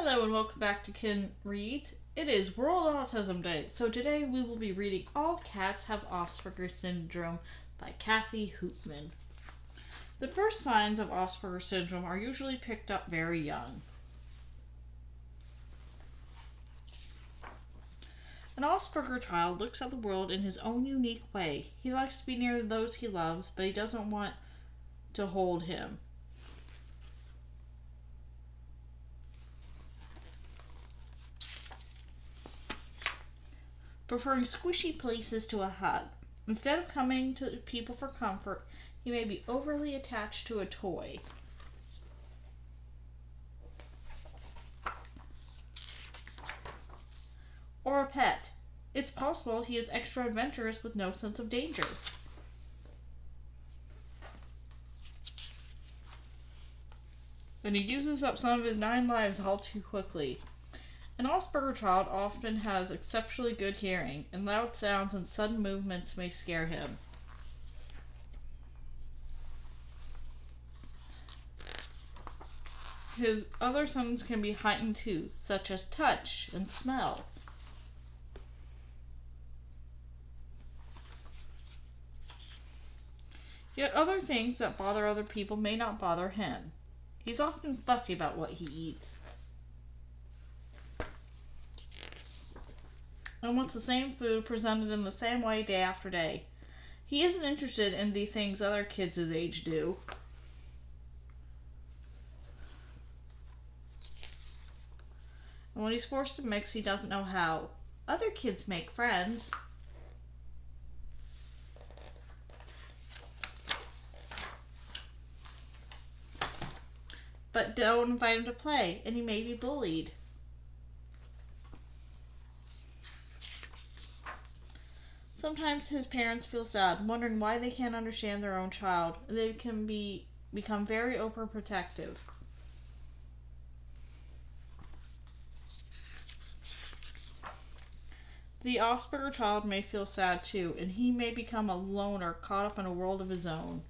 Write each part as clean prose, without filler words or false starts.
Hello and welcome back to Kin Reads. It is World Autism Day, so today we will be reading All Cats Have Asperger Syndrome by Kathy Hoopmann. The first signs of Asperger syndrome are usually picked up very young. An Asperger child looks at the world in his own unique way. He likes to be near those he loves, but he doesn't want to hold him. Preferring squishy places to a hug. Instead of coming to people for comfort, he may be overly attached to a toy. Or a pet. It's possible he is extra adventurous with no sense of danger. And he uses up some of his 9 lives all too quickly. An Asperger child often has exceptionally good hearing, and loud sounds and sudden movements may scare him. His other senses can be heightened too, such as touch and smell. Yet other things that bother other people may not bother him. He's often fussy about what he eats, and wants the same food presented in the same way day after day. He isn't interested in the things other kids his age do. And when he's forced to mix, he doesn't know how. Other kids make friends. But don't invite him to play, and he may be bullied. Sometimes his parents feel sad, wondering why they can't understand their own child, and they can become very overprotective. The Asperger child may feel sad too, and he may become a loner caught up in a world of his own.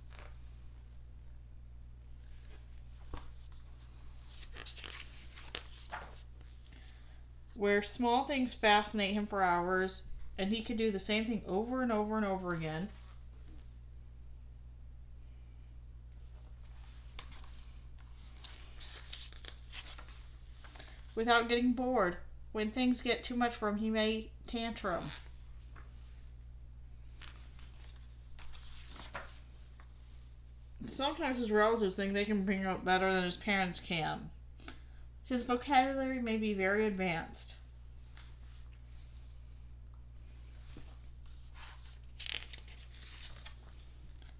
Where small things fascinate him for hours, and he can do the same thing over and over and over again. Without getting bored. When things get too much for him, he may tantrum. Sometimes his relatives think they can bring him up better than his parents can. His vocabulary may be very advanced.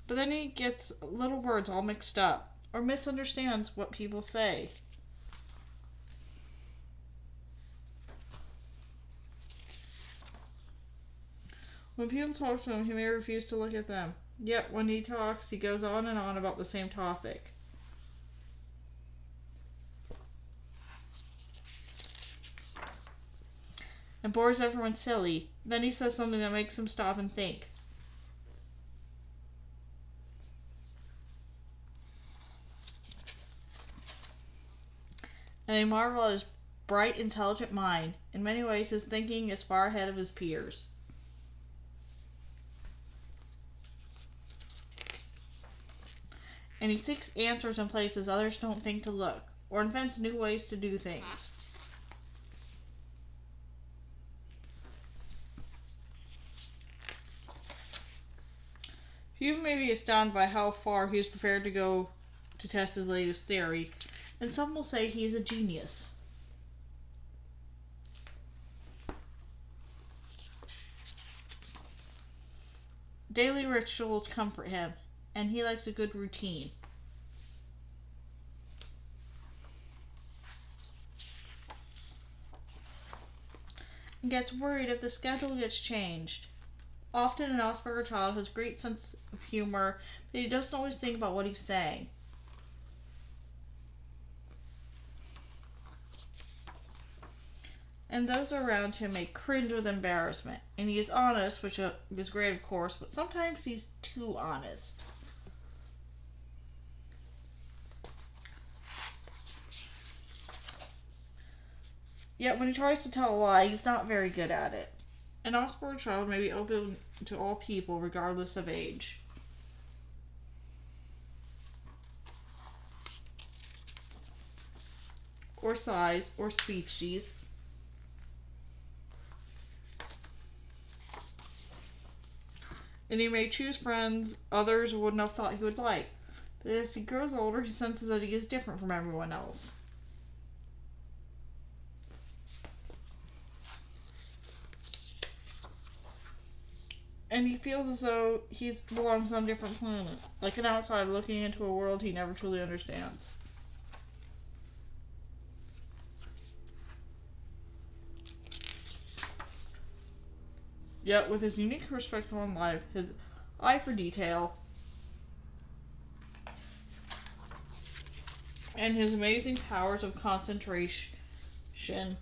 But then he gets little words all mixed up, or misunderstands what people say. When people talk to him, he may refuse to look at them. Yet when he talks, he goes on and on about the same topic. And bores everyone silly. Then he says something that makes him stop and think. And they marvel at his bright, intelligent mind. In many ways, his thinking is far ahead of his peers. And he seeks answers in places others don't think to look, or invents new ways to do things. Few may be astounded by how far he is prepared to go to test his latest theory, and some will say he is a genius. Daily rituals comfort him, and he likes a good routine. And gets worried if the schedule gets changed. Often an Asperger child has great sense of humor, but he doesn't always think about what he's saying. And those around him may cringe with embarrassment. And he is honest, which is great of course, but sometimes he's too honest. Yet when he tries to tell a lie, he's not very good at it. An Asperger child may be open to all people, regardless of age. Or size, or species. And he may choose friends others wouldn't have thought he would like. But as he grows older, he senses that he is different from everyone else. And he feels as though he belongs on a different planet, like an outsider looking into a world he never truly understands. Yet, with his unique perspective on life, his eye for detail, and his amazing powers of concentration,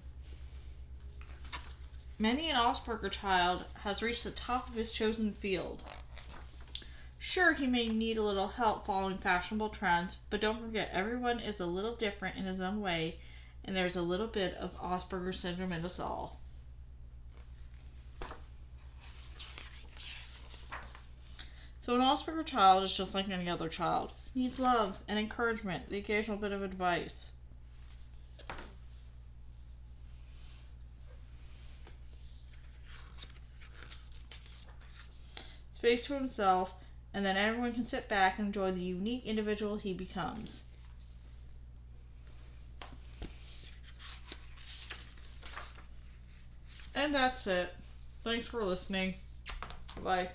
many an Asperger child has reached the top of his chosen field. Sure, he may need a little help following fashionable trends, but don't forget everyone is a little different in his own way, and there's a little bit of Asperger syndrome in us all. So an Asperger child is just like any other child. He needs love and encouragement, the occasional bit of advice. Space to himself, and then everyone can sit back and enjoy the unique individual he becomes. And that's it. Thanks for listening. Bye.